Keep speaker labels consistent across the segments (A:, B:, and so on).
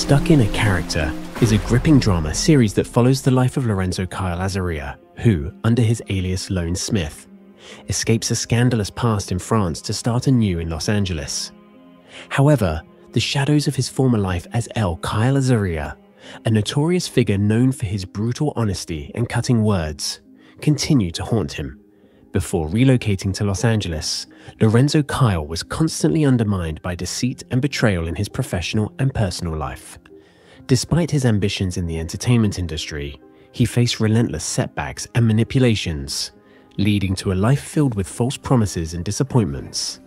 A: Stuck in a Character is a gripping drama series that follows the life of Lorenzo Kyle Azaria, who, under his alias Lone Smith, escapes a scandalous past in France to start anew in Los Angeles. However, the shadows of his former life as L. Kyle Azaria, a notorious figure known for his brutal honesty and cutting words, continue to haunt him. Before relocating to Los Angeles, Lorenzo Kyle was constantly undermined by deceit and betrayal in his professional and personal life. Despite his ambitions in the entertainment industry, he faced relentless setbacks and manipulations, leading to a life filled with false promises and disappointments.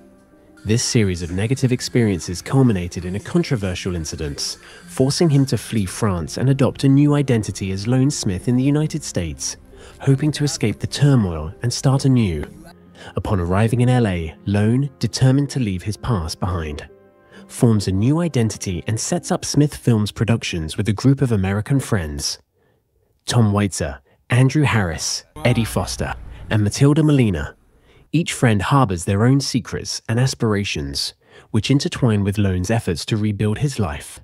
A: This series of negative experiences culminated in a controversial incident, forcing him to flee France and adopt a new identity as Lone Smith in the United States, hoping to escape the turmoil and start anew. Upon arriving in LA, Lone, determined to leave his past behind, forms a new identity and sets up Smith Films Productions with a group of American friends. Tom Weitzer, Andrew Harris, Eddie Foster, and Matilda Molina. Each friend harbors their own secrets and aspirations, which intertwine with Lone's efforts to rebuild his life.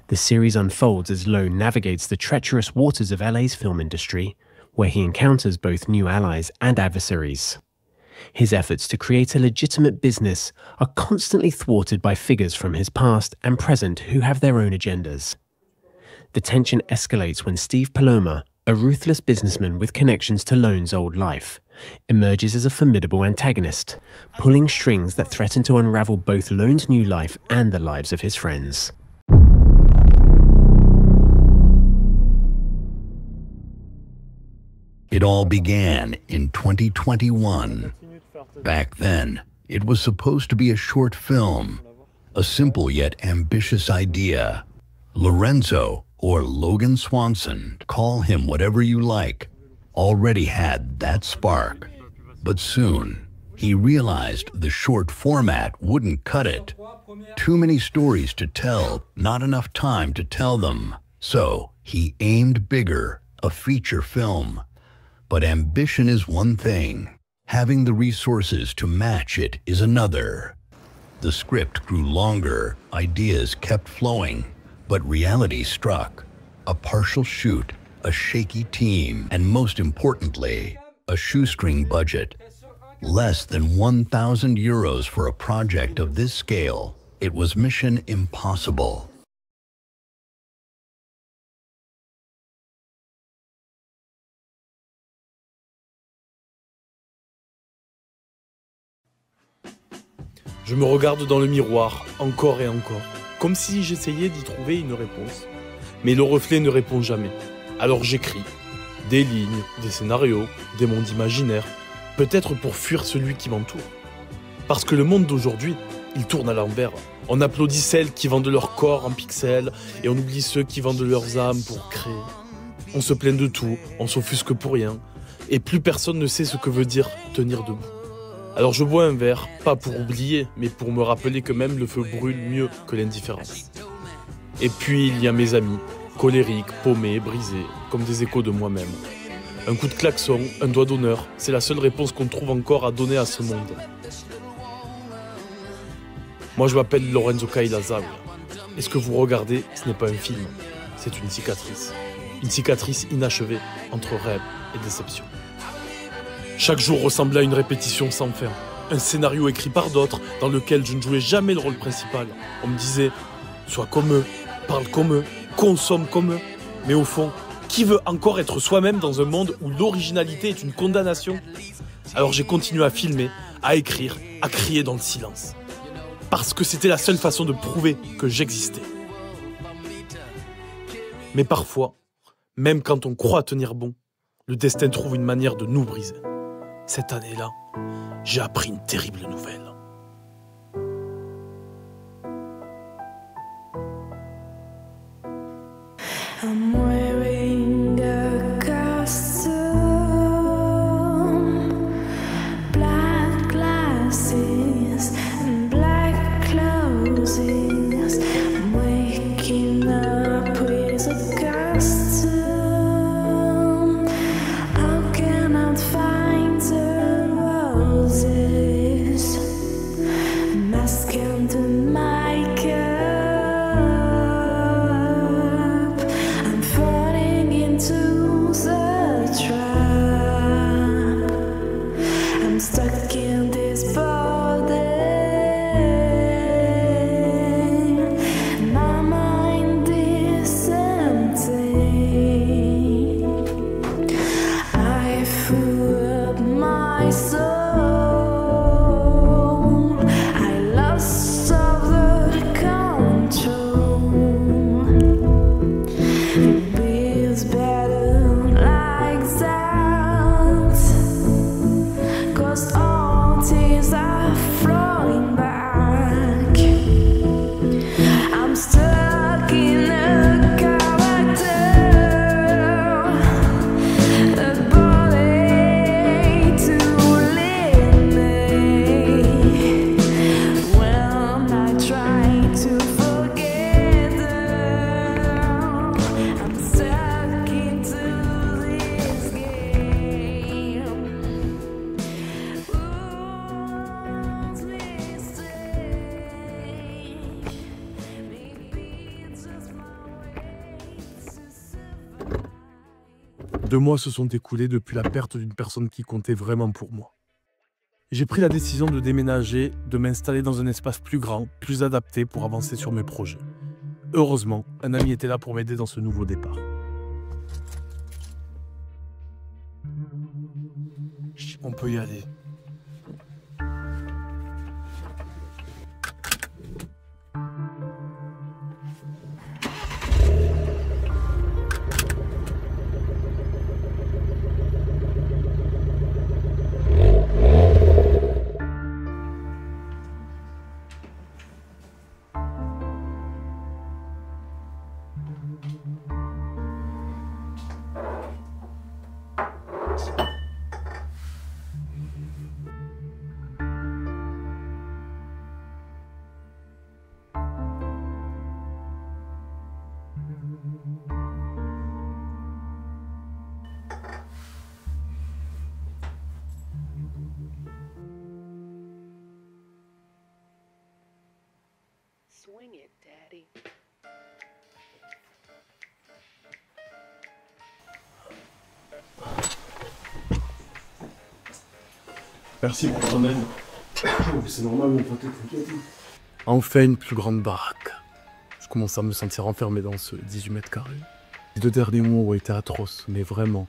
A: The series unfolds as Lone navigates the treacherous waters of LA's film industry, where he encounters both new allies and adversaries. His efforts to create a legitimate business are constantly thwarted by figures from his past and present who have their own agendas. The tension escalates when Steve Paloma, a ruthless businessman with connections to Lone's old life, emerges as a formidable antagonist, pulling strings that threaten to unravel both Lone's new life and the lives of his friends.
B: It all began in 2021. Back then, it was supposed to be a short film, a simple yet ambitious idea. Lorenzo, or Logan Swanson, call him whatever you like, already had that spark. But soon, he realized the short format wouldn't cut it. Too many stories to tell, not enough time to tell them. So, he aimed bigger, a feature film. But ambition is one thing. Having the resources to match it is another. The script grew longer, ideas kept flowing, but reality struck. A partial shoot, a shaky team, and most importantly, a shoestring budget. Less than 1,000 euros for a project of this scale. It was mission impossible.
C: Je me regarde dans le miroir, encore et encore, comme si j'essayais d'y trouver une réponse. Mais le reflet ne répond jamais. Alors j'écris. Des lignes, des scénarios, des mondes imaginaires, peut-être pour fuir celui qui m'entoure. Parce que le monde d'aujourd'hui, il tourne à l'envers. On applaudit celles qui vendent leur corps en pixels et on oublie ceux qui vendent leurs âmes pour créer. On se plaint de tout, on s'offusque pour rien, et plus personne ne sait ce que veut dire tenir debout. Alors je bois un verre, pas pour oublier, mais pour me rappeler que même le feu brûle mieux que l'indifférence. Et puis il y a mes amis, colériques, paumés, brisés, comme des échos de moi-même. Un coup de klaxon, un doigt d'honneur, c'est la seule réponse qu'on trouve encore à donner à ce monde. Moi je m'appelle Lorenzo Kyle Azaria. Et ce que vous regardez, ce n'est pas un film, c'est une cicatrice. Une cicatrice inachevée entre rêve et déception. Chaque jour ressemblait à une répétition sans fin. Un scénario écrit par d'autres, dans lequel je ne jouais jamais le rôle principal. On me disait, sois comme eux, parle comme eux, consomme comme eux. Mais au fond, qui veut encore être soi-même dans un monde où l'originalité est une condamnation? Alors j'ai continué à filmer, à écrire, à crier dans le silence. Parce que c'était la seule façon de prouver que j'existais. Mais parfois, même quand on croit tenir bon, le destin trouve une manière de nous briser. Cette année-là, j'ai appris une terrible nouvelle.
D: I'm wearing a costume, black glasses and black clothes. I'm waking up with a costume. How can I find the roses?
C: 2 mois se sont écoulés depuis la perte d'une personne qui comptait vraiment pour moi. J'ai pris la décision de déménager, de m'installer dans un espace plus grand, plus adapté pour avancer sur mes projets. Heureusement, un ami était là pour m'aider dans ce nouveau départ. On peut y aller.
E: Swing it, Daddy.
C: Merci pour ton aide. C'est normal, mon pote, t'inquiète. Enfin une plus grande baraque. Je commence à me sentir enfermé dans ce 18 mètres carrés. Les 2 derniers mois ont été atroces, mais vraiment.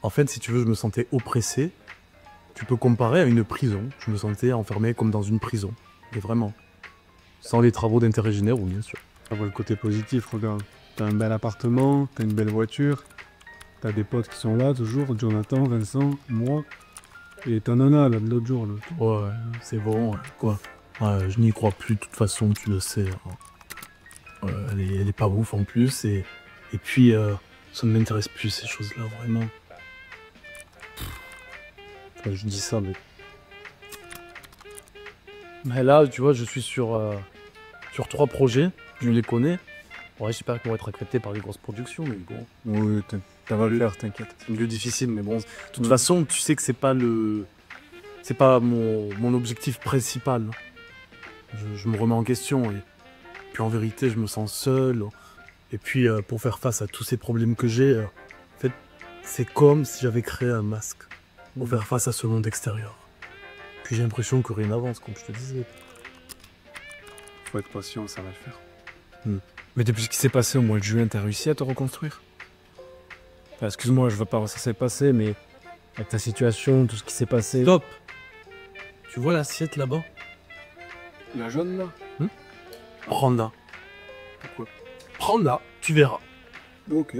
C: En fait, si tu veux, je me sentais oppressé. Tu peux comparer à une prison. Je me sentais enfermé comme dans une prison. Et vraiment. Sans les travaux d'intérêt généraux, bien sûr.
F: Ça voit le côté positif, regarde. T'as un bel appartement, t'as une belle voiture, t'as des potes qui sont là toujours, Jonathan, Vincent, moi. Et ta nana, là, de l'autre jour, là.
C: Ouais, c'est bon, quoi. Ouais, je n'y crois plus, de toute façon, tu le sais. Elle est pas ouf en plus, et puis, ça ne m'intéresse plus, ces choses-là, vraiment.
F: Enfin, je dis ça, mais...
C: Mais là, tu vois, je suis sur 3 projets, je les connais. Ouais, j'espère qu'ils vont être acceptés par les grosses productions, mais bon.
F: Oui, ça va le faire, t'inquiète.
C: C'est un lieu difficile, mais bon, de toute façon, tu sais que c'est pas mon objectif principal. Je me remets en question, et puis en vérité, je me sens seul. Et puis, pour faire face à tous ces problèmes que j'ai, en fait, c'est comme si j'avais créé un masque pour faire face à ce monde extérieur. Puis j'ai l'impression que rien n'avance, comme je te disais.
F: Faut être patient, ça va le faire.
G: Mais depuis ce qui s'est passé au mois de juin, t'as réussi à te reconstruire? Enfin, excuse-moi, je veux pas voir ça s'est passé, mais avec ta situation, tout ce qui s'est passé...
C: Stop! Tu vois l'assiette là-bas?
F: La jaune, là?
C: Prends-la.
F: Pourquoi?
C: Prends-la, tu verras.
F: Ok.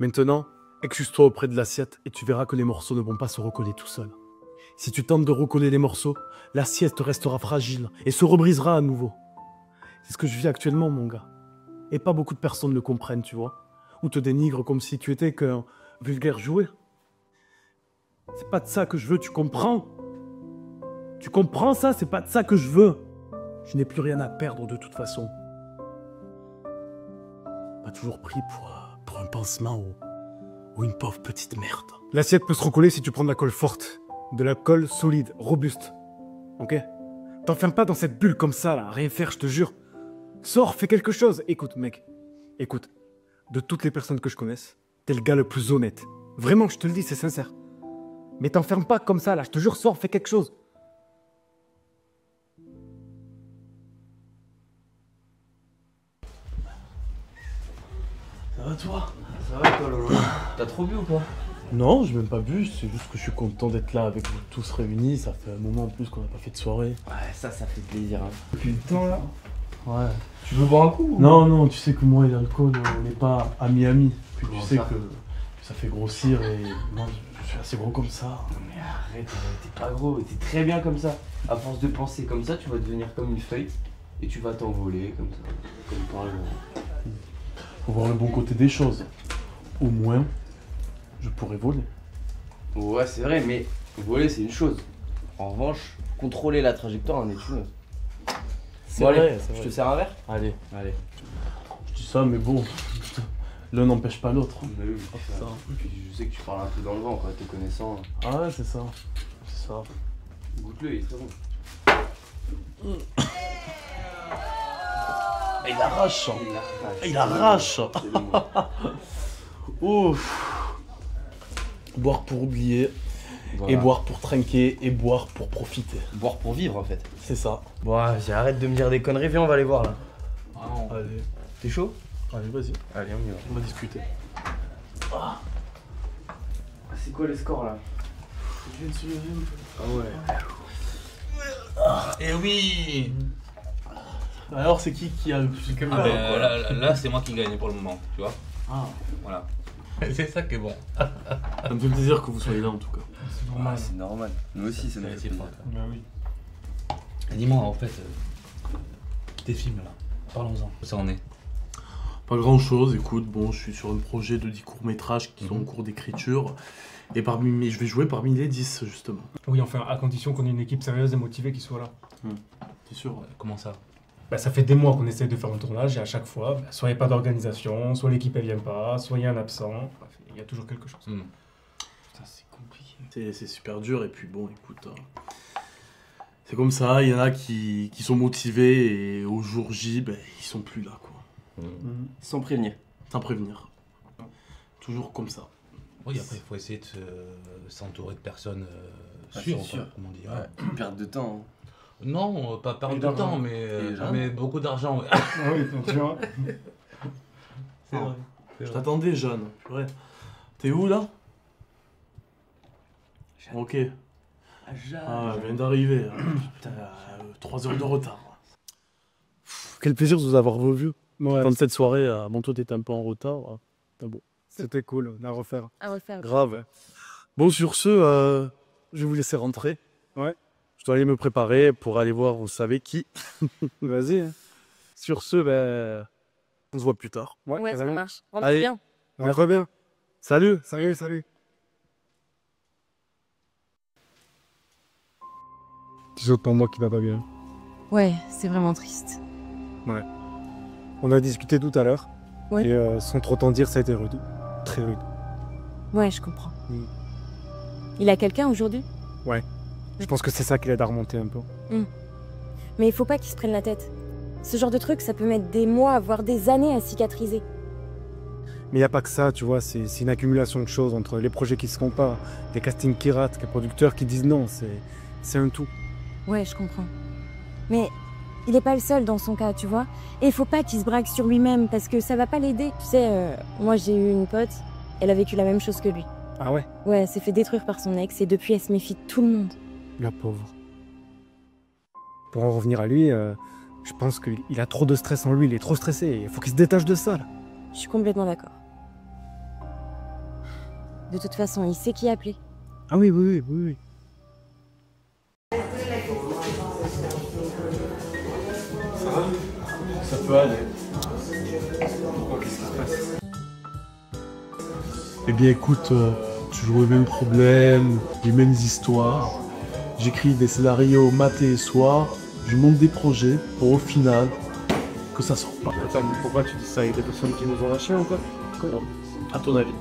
C: Maintenant, excuse-toi auprès de l'assiette et tu verras que les morceaux ne vont pas se recoller tout seuls. Si tu tentes de recoller les morceaux, l'assiette restera fragile et se rebrisera à nouveau. C'est ce que je vis actuellement, mon gars. Et pas beaucoup de personnes le comprennent, tu vois. Ou te dénigrent comme si tu étais qu'un vulgaire jouet. C'est pas de ça que je veux, tu comprends? Tu comprends ça? C'est pas de ça que je veux. Je n'ai plus rien à perdre de toute façon. Pas toujours pris pour un pansement ou une pauvre petite merde.
F: L'assiette peut se recoller si tu prends de la colle forte. De la colle solide, robuste. Ok? T'enfermes pas dans cette bulle comme ça, là, à rien faire, je te jure. Sors, fais quelque chose. Écoute, mec. Écoute. De toutes les personnes que je connaisse, t'es le gars le plus honnête. Vraiment, je te le dis, c'est sincère. Mais t'enfermes pas comme ça, là, je te jure, sors, fais quelque chose.
C: Ça va toi?
H: Ça va toi Lolo? T'as trop bu ou pas?
C: Non, j'ai même pas bu, c'est juste que je suis content d'être là avec vous tous réunis. Ça fait un moment en plus qu'on n'a pas fait de soirée.
H: Ouais, ça fait plaisir. Hein.
F: Depuis le temps, là.
C: Ouais.
H: Tu veux boire un coup ou...
C: Non, tu sais que moi et l'alcool, on n'est pas amis. Puis
H: Comment
C: tu sais
H: ça
C: que ça fait grossir et non, je suis assez gros comme ça.
H: Non mais arrête, t'es pas gros, t'es très bien comme ça. À force de penser comme ça, tu vas devenir comme une feuille et tu vas t'envoler comme ça, comme par exemple.
C: Faut voir le bon côté des choses. Au moins, je pourrais voler.
H: Ouais, c'est vrai, mais voler c'est une chose. En revanche, contrôler la trajectoire en est une autre.
C: C'est
H: Bon,
C: vrai,
H: allez,
C: c'est
H: je
C: vrai.
H: te sers un verre?
C: Allez. ça, mais bon, l'un n'empêche pas l'autre.
H: Mais oui,
C: Ah,
H: c'est ça. Puis je sais que tu parles un peu dans le vent, quoi, te connaissant.
C: Ah ouais, c'est ça. C'est ça.
H: Goûte-le, il est très bon.
C: Il arrache. Il
H: arrache.
C: arrache. Ouf. Boire pour oublier,
H: Voilà.
C: et boire pour trinquer, et boire pour profiter.
H: Boire pour vivre, en fait.
C: C'est ça.
H: Bon, arrête de me dire des conneries, viens, on va aller voir, là.
C: Allez,
H: T'es chaud?
C: allez, vas-y,
H: Allez, on y va.
C: on va discuter.
H: C'est quoi les scores, là? Ah ouais.
E: Eh oui.
C: Alors, c'est qui a le plus
E: Ah ben, là, c'est moi qui gagne pour le moment, tu vois.
C: Ah,
E: Voilà. C'est ça qui est bon.
C: ça me fait plaisir que vous soyez là en tout cas.
H: Ah, c'est normal. Nous aussi, ça nous fait plaisir.
C: Oui.
E: Et dis-moi, en fait, tes films là, parlons-en. Où ça en est?
C: Pas grand chose, écoute, bon, je suis sur un projet de 10 courts-métrages qui sont en cours d'écriture. Et je vais jouer parmi les 10 justement.
G: Oui, enfin, à condition qu'on ait une équipe sérieuse et motivée qui soit là.
C: T'es sûr?
E: Comment ça?
G: Bah, ça fait des mois qu'on essaie de faire un tournage et à chaque fois, soit il n'y a pas d'organisation, soit l'équipe elle vient pas, soit il y a un absent. Bref, il y a toujours quelque chose.
C: Putain, c'est compliqué. C'est super dur et puis bon, écoute, c'est comme ça, il y en a qui sont motivés et au jour J, ben, ils sont plus là quoi.
H: Sans prévenir.
C: Sans prévenir. Toujours comme ça.
E: Oui, après, il faut essayer de s'entourer de personnes
H: Ah,
E: sûres,
H: c'est sûr.
E: quoi, comme on dit.
H: Ouais, une perte de temps. hein.
E: Non, pas perdre
G: Et
E: de
G: d'argent.
E: temps,
H: Et
E: mais beaucoup d'argent. Ouais.
G: Ah oui, tu vois.
E: C'est vrai.
C: Je t'attendais, Jeanne. Purée. T'es où là? Ok. Ah, je viens d'arriver. Putain, 3 heures de retard.
I: Quel plaisir de vous avoir revu.
F: Ouais,
I: Dans cette soirée, bon, toi t'étais un peu en retard. Bon,
F: c'était cool, à refaire.
J: À refaire.
I: grave. Bon, sur ce, je vais vous laisser rentrer.
F: Ouais.
I: Je dois aller me préparer pour aller voir, vous savez qui.
F: Vas-y. Hein.
I: Sur ce, on se voit plus tard.
J: Ouais, ça
F: carrément.
J: marche. Rentre
I: Allez.
J: bien.
F: On revient.
I: Salut!
F: Salut, salut. Tu sautes pour moi qui va pas bien.
J: Ouais, c'est vraiment triste.
F: On a discuté tout à l'heure.
J: Ouais.
F: Et sans trop t'en dire, ça a été rude. Très rude.
J: Ouais, je comprends.
F: Mm.
J: Il a quelqu'un aujourd'hui?
F: Je pense que c'est ça qui l'aide à remonter un peu.
J: Mais il faut pas qu'il se prenne la tête. Ce genre de truc, ça peut mettre des mois, voire des années à cicatriser.
F: Mais il n'y a pas que ça, tu vois, c'est une accumulation de choses entre les projets qui se font pas, les castings qui ratent, les producteurs qui disent non, c'est un tout.
J: Ouais, je comprends. Mais il est pas le seul dans son cas, tu vois. Et il faut pas qu'il se braque sur lui-même, parce que ça va pas l'aider. Tu sais, moi j'ai eu une pote, elle a vécu la même chose que lui.
F: Ah ouais?
J: Ouais, elle s'est fait détruire par son ex, et depuis elle se méfie de tout le monde.
F: La pauvre. Pour en revenir à lui, je pense qu'il a trop de stress en lui, il est trop stressé, il faut qu'il se détache de ça là.
J: Je suis complètement d'accord. De toute façon, il sait qui appeler.
F: Ah oui, oui, oui, oui.
C: Ça peut aller.
I: Eh bien, écoute, toujours les mêmes problèmes, les mêmes histoires. J'écris des scénarios matin et soir, je monte des projets pour au final que ça sort pas.
F: Attends, mais pourquoi tu dis ça? Il y a des personnes qui nous ont lâchés ou quoi?
C: À ton avis.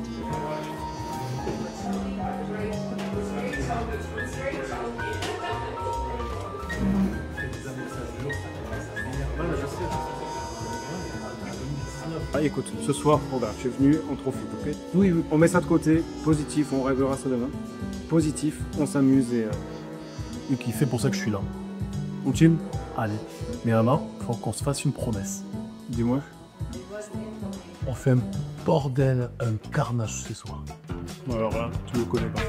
F: Ah écoute, ce soir, regarde, je suis venu, on profite, ok? Oui, oui. On met ça de côté, positif, on rêvera ça demain. Positif, on s'amuse et
I: Et c'est pour ça que je suis là.
F: on chill.
I: Allez, mais alors, faut qu'on se fasse une promesse.
F: Dis-moi.
I: On fait un bordel, un carnage ce soir.
F: Bon, alors là, tu me connais pas.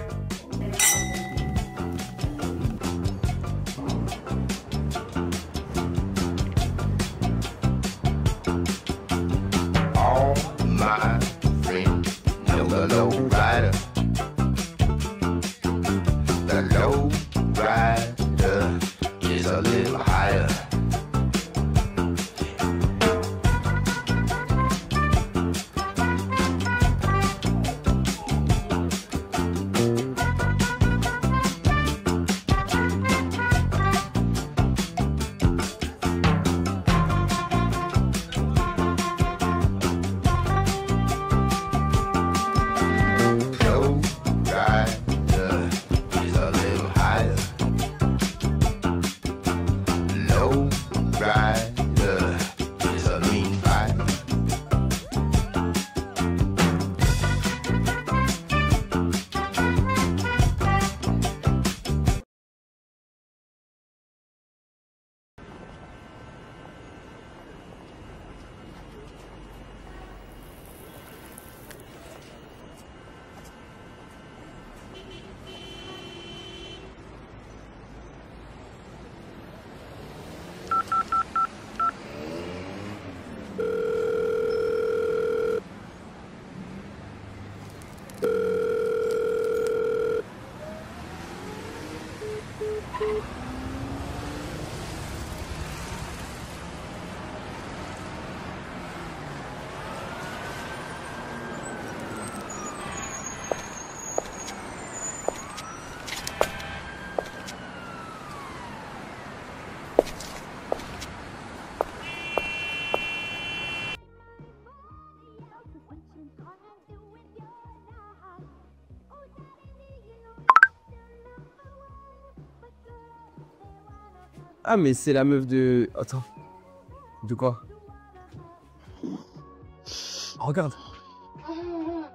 K: All my friends know the low rider. The low rider is a little higher.
H: Ah, mais c'est la meuf de... Attends. De quoi?
F: Regarde.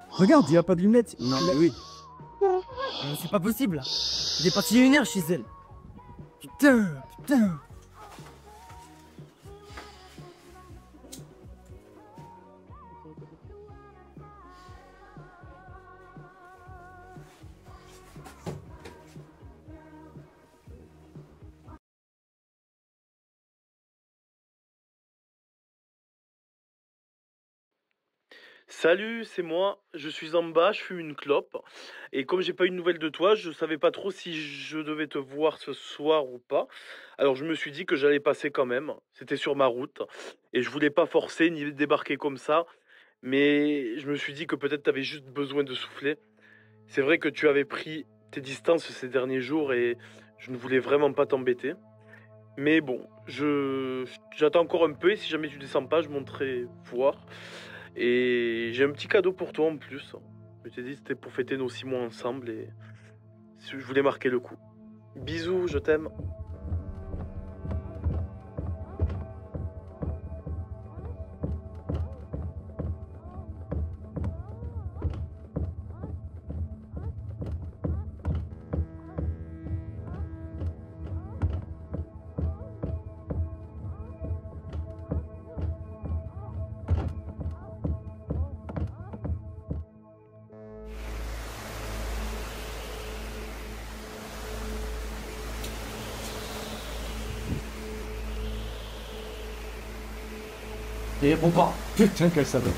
F: Regarde, il y a pas de lunettes.
H: Non, mais oui.
F: C'est pas possible. Il est parti une heure chez elle. Putain, putain.
C: Salut, c'est moi. Je suis en bas, je fume une clope. Et comme j'ai pas eu de nouvelles de toi, je savais pas trop si je devais te voir ce soir ou pas. Alors je me suis dit que j'allais passer quand même. C'était sur ma route. Et je voulais pas forcer ni débarquer comme ça. Mais je me suis dit que peut-être t'avais juste besoin de souffler. C'est vrai que tu avais pris tes distances ces derniers jours et je ne voulais vraiment pas t'embêter. Mais bon, j'attends encore un peu et si jamais tu descends pas, je monterai voir. Et j'ai un petit cadeau pour toi en plus. Je t'ai dit c'était pour fêter nos 6 mois ensemble et je voulais marquer le coup. Bisous, je t'aime.
H: Et répond pas.
F: Putain, qu'elle savait.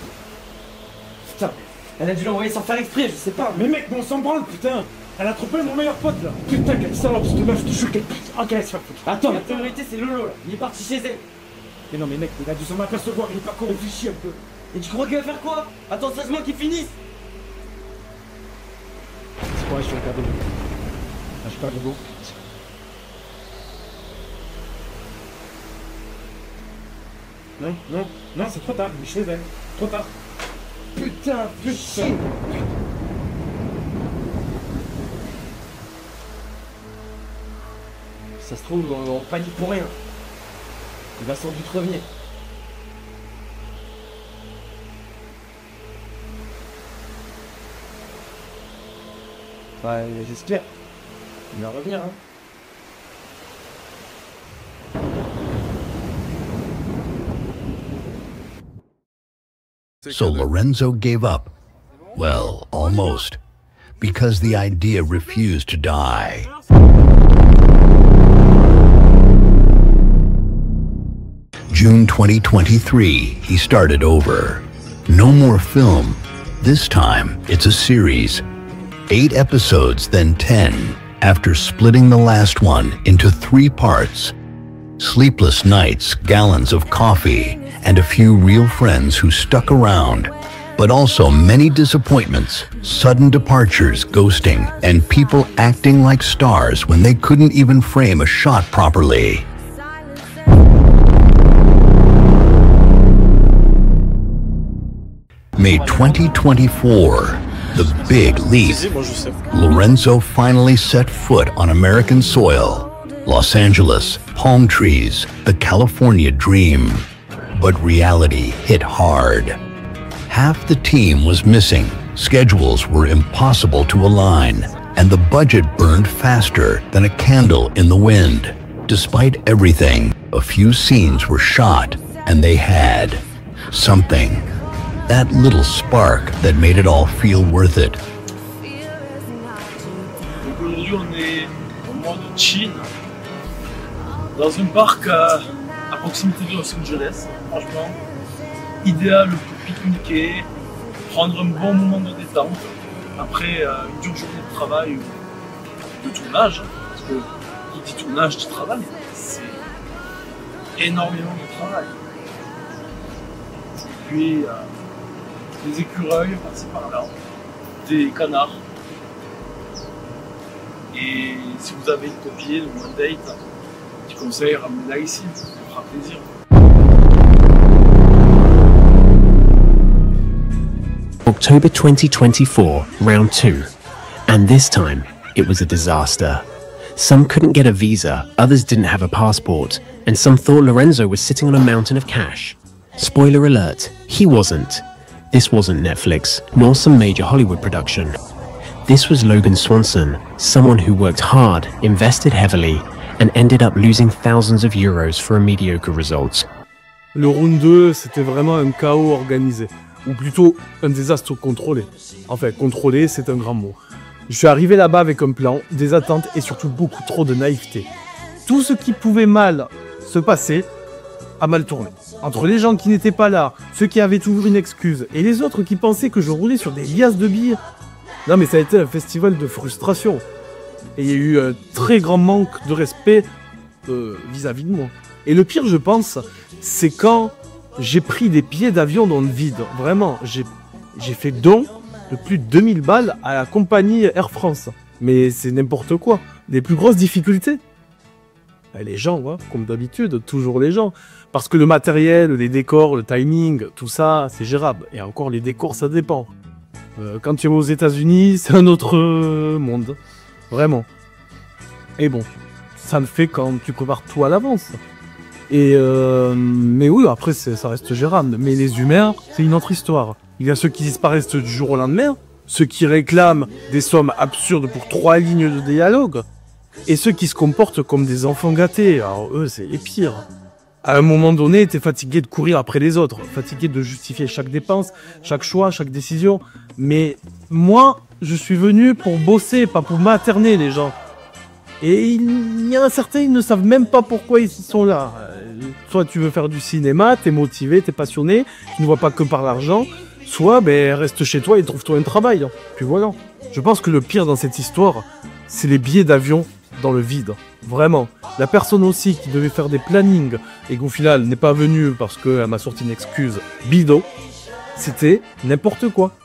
H: Putain, elle a dû l'envoyer sans faire exprès, je sais pas.
F: Mais mec, mais on s'en branle, putain. Elle a trompé mon meilleur pote là. Putain, quelle salope, cette meuf, je te jure qu'elle. Ok, laisse faire foutre.
H: Attends, la priorité c'est Lolo là. Il est parti chez elle.
F: Mais non, mais mec, il a dû s'en apercevoir, il est pas con, réfléchis un peu.
H: Et tu crois qu'il va faire quoi? Attends sagement qu'il finisse.
F: C'est quoi, je suis regardé. Ah, je perds le beau. Non, non, non, c'est trop tard, je suis chez elle. Trop tard.
H: Putain, putain. Ça se trouve, on panique pour rien. Il va sans doute revenir. Ouais, j'espère. Il va revenir, hein.
B: So Lorenzo gave up. Well, almost. Because the idea refused to die. June 2023, he started over. No more film. This time, it's a series. 8 episodes, then 10, after splitting the last one into 3 parts. Sleepless nights, gallons of coffee, and a few real friends who stuck around. But also many disappointments, sudden departures, ghosting, and people acting like stars when they couldn't even frame a shot properly. May 2024, the big leap. Lorenzo finally set foot on American soil. Los Angeles, palm trees, the California dream. But reality hit hard. Half the team was missing, schedules were impossible to align, and the budget burned faster than a candle in the wind. Despite everything, a few scenes were shot, and they had something. That little spark that made it all feel worth it.
I: Aujourd'hui, on est au mois de Chine, dans un parc à proximité de Los Angeles. Franchement, idéal pour pique-niquer, prendre un bon moment de détente après une dure journée de travail ou de tournage, parce que qui dit tournage dit travail, c'est énormément de travail. Puis des écureuils par-ci par-là, des canards. Et si vous avez une copine ou un date, je conseille ramener-la ici, ça vous fera plaisir.
A: October 2024, round 2. And this time, it was a disaster. Some couldn't get a visa, others didn't have a passport, and some thought Lorenzo was sitting on a mountain of cash. Spoiler alert, he wasn't. This wasn't Netflix, nor some major Hollywood production. This was Logan Swanson, someone who worked hard, invested heavily, and ended up losing thousands of euros for a mediocre result.
I: Le round 2, c'était vraiment un chaos organisé. Ou plutôt, un désastre contrôlé. Enfin, contrôlé, c'est un grand mot. Je suis arrivé là-bas avec un plan, des attentes et surtout beaucoup trop de naïveté. Tout ce qui pouvait mal se passer a mal tourné. Entre les gens qui n'étaient pas là, ceux qui avaient toujours une excuse, et les autres qui pensaient que je roulais sur des liasses de billets. Non mais ça a été un festival de frustration. Et il y a eu un très grand manque de respect vis-à-vis de moi. Et le pire, je pense, c'est quand j'ai pris des billets d'avion dans le vide. Vraiment, j'ai fait don de plus de 2000 balles à la compagnie Air France. Mais c'est n'importe quoi. Les plus grosses difficultés, les gens, hein, comme d'habitude, toujours les gens. Parce que le matériel, les décors, le timing, tout ça, c'est gérable. Et encore, les décors, ça dépend. Quand tu es aux États-Unis, c'est un autre monde. Vraiment. Et bon, ça le fait quand tu prépares tout à l'avance. Et mais oui, après, ça reste gérable. Mais les humains, c'est une autre histoire. Il y a ceux qui disparaissent du jour au lendemain, ceux qui réclament des sommes absurdes pour 3 lignes de dialogue, et ceux qui se comportent comme des enfants gâtés. Alors eux, c'est les pires. À un moment donné, t'es fatigué de courir après les autres, fatigué de justifier chaque dépense, chaque choix, chaque décision. Mais moi, je suis venu pour bosser, pas pour materner les gens. Et il y en a certains, ils ne savent même pas pourquoi ils sont là. Soit tu veux faire du cinéma, t'es motivé, t'es passionné, tu ne vois pas que par l'argent. Soit, reste chez toi et trouve-toi un travail. Puis voilà. Je pense que le pire dans cette histoire, c'est les billets d'avion dans le vide. Vraiment. La personne aussi qui devait faire des plannings et qu'au final n'est pas venue parce qu'elle m'a sorti une excuse bidon, c'était n'importe quoi.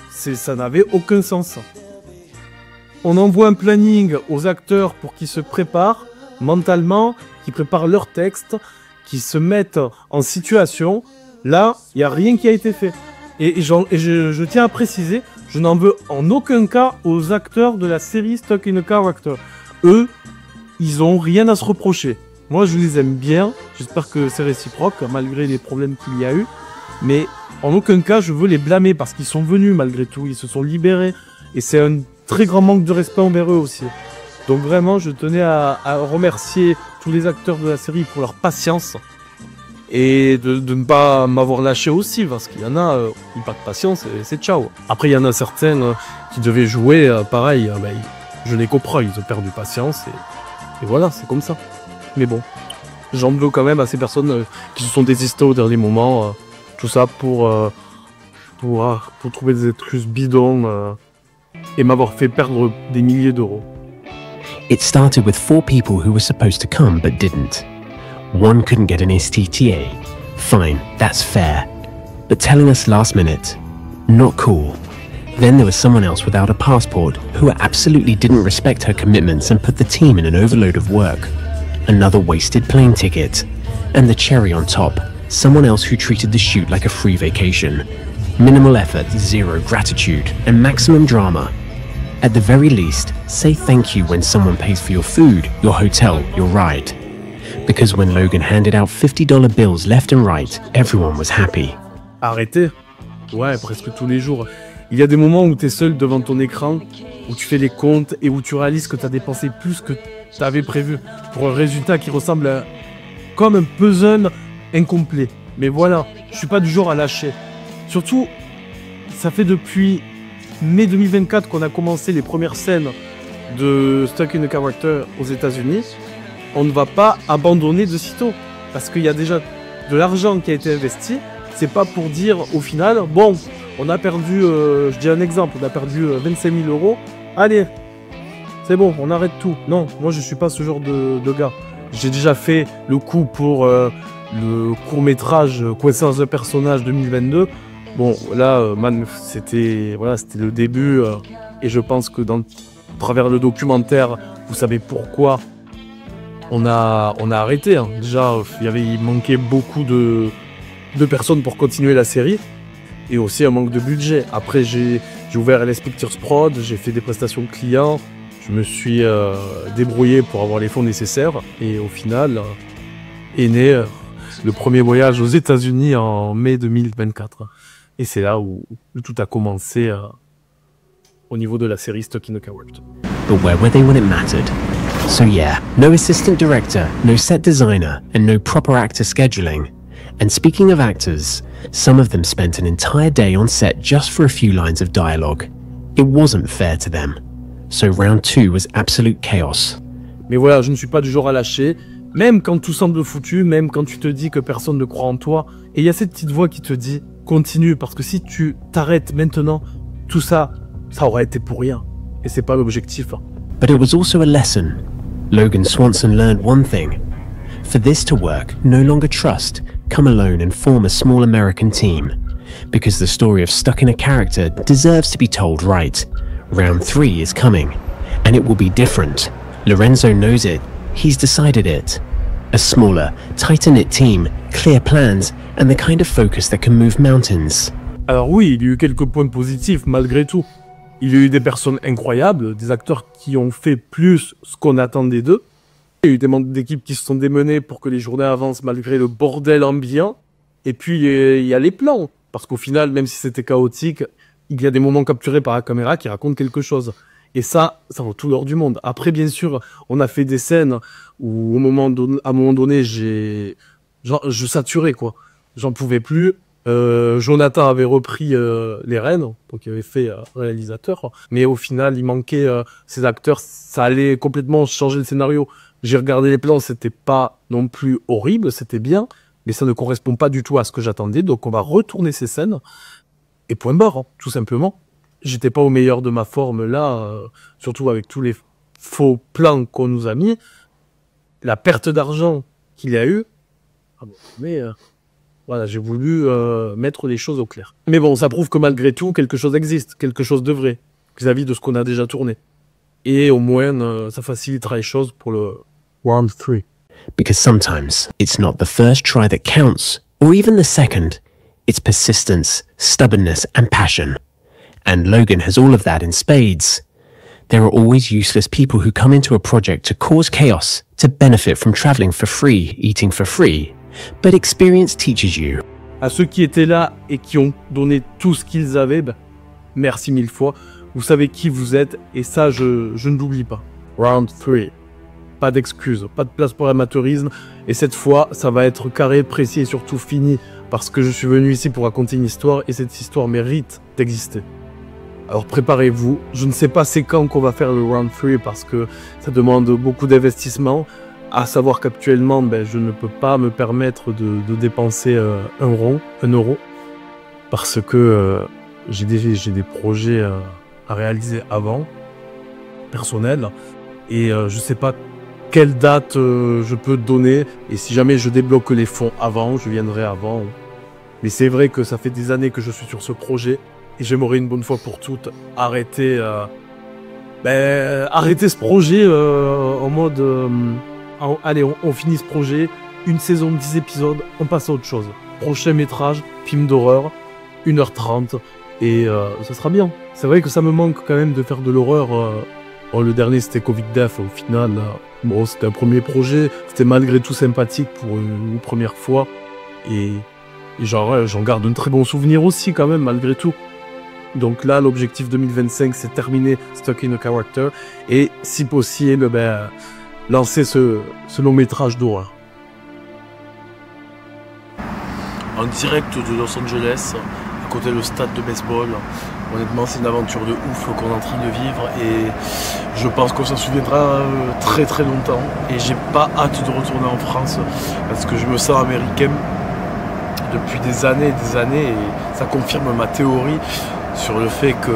I: Ça n'avait aucun sens. On envoie un planning aux acteurs pour qu'ils se préparent mentalement, qu'ils préparent leur texte, qu'ils se mettent en situation. Là, il n'y a rien qui a été fait. Et je tiens à préciser, je n'en veux en aucun cas aux acteurs de la série Stuck in a Character. Eux, ils ont rien à se reprocher. Moi, je les aime bien. J'espère que c'est réciproque, malgré les problèmes qu'il y a eu. Mais en aucun cas, je veux les blâmer parce qu'ils sont venus malgré tout. Ils se sont libérés. Et c'est un très grand manque de respect envers eux aussi. Donc vraiment, je tenais à remercier tous les acteurs de la série pour leur patience. Et de ne pas m'avoir lâché aussi, parce qu'il y en a, ils pas de patience et c'est ciao. Après, il y en a certains qui devaient jouer, pareil, je les comprends, ils ont perdu patience et voilà, c'est comme ça. Mais bon, j'en veux quand même à ces personnes qui se sont désistées au dernier moment, tout ça pour trouver des excuses bidons et m'avoir fait perdre des milliers d'euros.
A: It started with 4 people who were supposed to come but didn't. One couldn't get an STTA. Fine, that's fair. But telling us last minute, not cool. Then there was someone else without a passport who absolutely didn't respect her commitments and put the team in an overload of work. Another wasted plane ticket. And the cherry on top, someone else who treated the shoot like a free vacation. Minimal effort, zero gratitude, and maximum drama. At the very least, say thank you when someone pays for your food, your hotel, your ride. Because when Logan handed out $50 bills left and right, everyone was happy.
I: Arrêtez. Ouais, presque tous les jours. Il y a des moments où tu es seul devant ton écran, où tu fais les comptes et où tu réalises que tu as dépensé plus que tu avais prévu pour un résultat qui ressemble comme un puzzle incomplet. Mais voilà, je suis pas du genre à lâcher. Surtout, ça fait depuis mai 2024 qu'on a commencé les premières scènes de Stuck in a Character aux États-Unis. On ne va pas abandonner de sitôt parce qu'il y a déjà de l'argent qui a été investi. C'est pas pour dire au final, bon, on a perdu, je dis un exemple, on a perdu 25 000 euros. Allez, c'est bon, on arrête tout. Non, moi je suis pas ce genre de gars. J'ai déjà fait le coup pour le court-métrage Connaissance de personnage 2022. Bon, là, c'était le début. Et je pense que à travers le documentaire, vous savez pourquoi on a arrêté. Hein. Déjà, il manquait beaucoup de personnes pour continuer la série. Et aussi un manque de budget. Après, j'ai ouvert LS Pictures Prod, j'ai fait des prestations clients. Je me suis débrouillé pour avoir les fonds nécessaires et au final est né le premier voyage aux États-Unis en mai 2024. Et c'est là où tout a commencé au niveau de la série Stuck in a Coward.
A: But where were they when it mattered? So yeah, no assistant director, no set designer, and no proper actor scheduling. And speaking of actors, some of them spent an entire day on set just for a few lines of dialogue. It wasn't fair to them. So round 2 was absolute chaos.
I: Mais voilà, je ne suis pas du genre à lâcher, même quand tout semble foutu, même quand tu te dis que personne ne croit en toi. Et il y a cette petite voix qui te dit, continue, parce que si tu t'arrêtes maintenant, tout ça, ça aura été pour rien. Et c'est pas l'objectif.
A: But it was also a lesson. Logan Swanson learned one thing. For this to work, no longer trust, come alone and form a small American team. Because the story of Stuck in a Character deserves to be told right. Round 3 is coming, and it will be different. Lorenzo knows it. He's decided it. A smaller, tighter-knit team, clear plans, and the kind of focus that can move mountains.
I: Alors oui, il y a eu quelques points positifs malgré tout. Il y a eu des personnes incroyables, des acteurs qui ont fait plus ce qu'on attendait d'eux. Il y a eu des membres d'équipe qui se sont démenés pour que les journées avancent malgré le bordel ambiant. Et puis il y a les plans, parce qu'au final, même si c'était chaotique, il y a des moments capturés par la caméra qui racontent quelque chose. Et ça vaut tout l'or du monde. Après, bien sûr, on a fait des scènes où, à un moment donné, je saturais, quoi. J'en pouvais plus. Jonathan avait repris les rênes, donc il avait fait réalisateur. Mais au final, il manquait ces acteurs. Ça allait complètement changer le scénario. J'ai regardé les plans, c'était pas non plus horrible, c'était bien. Mais ça ne correspond pas du tout à ce que j'attendais. Donc on va retourner ces scènes. Et point barre, hein, tout simplement. J'étais pas au meilleur de ma forme là, surtout avec tous les faux plans qu'on nous a mis. La perte d'argent qu'il y a eu. Mais voilà, j'ai voulu mettre les choses au clair. Mais bon, ça prouve que malgré tout, quelque chose existe, quelque chose de vrai, vis-à-vis de ce qu'on a déjà tourné. Et au moins, ça facilitera les choses pour le round 3.
A: Because sometimes it's not the first try that counts, or even the second. It's persistence, stubbornness, and passion. And Logan has all of that in spades. There are always useless people who come into a project to cause chaos, to benefit from traveling for free, eating for free. But experience teaches you.
I: À ceux qui étaient là et qui ont donné tout ce qu'ils avaient, merci 1000 fois. Vous savez qui vous êtes et ça, je ne l'oublie pas. Round 3. Pas d'excuses, pas de place pour l'amateurisme. Et cette fois, ça va être carré, précis et surtout fini. Parce que je suis venu ici pour raconter une histoire et cette histoire mérite d'exister. Alors préparez-vous. Je ne sais pas c'est quand qu'on va faire le round 3 parce que ça demande beaucoup d'investissement. À savoir qu'actuellement, je ne peux pas me permettre de dépenser un euro. Parce que j'ai des projets à réaliser avant, personnels. Et je ne sais pas quelle date je peux donner. Et si jamais je débloque les fonds avant, je viendrai avant. Mais c'est vrai que ça fait des années que je suis sur ce projet. Et j'aimerais une bonne fois pour toutes arrêter ce projet en mode... allez, on finit ce projet, une saison, 10 épisodes, on passe à autre chose. Prochain métrage, film d'horreur, 1h30, et ça sera bien. C'est vrai que ça me manque quand même de faire de l'horreur. Le dernier c'était Covid Death, au final, bon, c'était un premier projet, c'était malgré tout sympathique pour une première fois, et j'en garde un très bon souvenir aussi quand même, malgré tout. Donc là, l'objectif 2025, c'est terminer Stuck in a Character, et si possible, lancer ce long métrage d'horreur.
C: En direct de Los Angeles, à côté du stade de baseball. Honnêtement, c'est une aventure de ouf qu'on est en train de vivre et je pense qu'on s'en souviendra très très longtemps. Et j'ai pas hâte de retourner en France parce que je me sens américain depuis des années et ça confirme ma théorie sur le fait que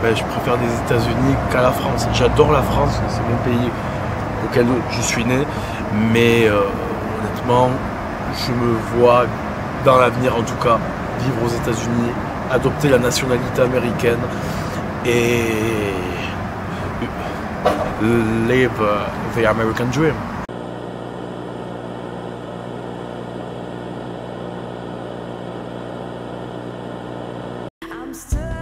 C: je préfère les États-Unis qu'à la France. J'adore la France, c'est mon pays auquel je suis né, mais honnêtement, je me vois dans l'avenir en tout cas vivre aux États-Unis, adopter la nationalité américaine et live the American dream.
D: I'm stuck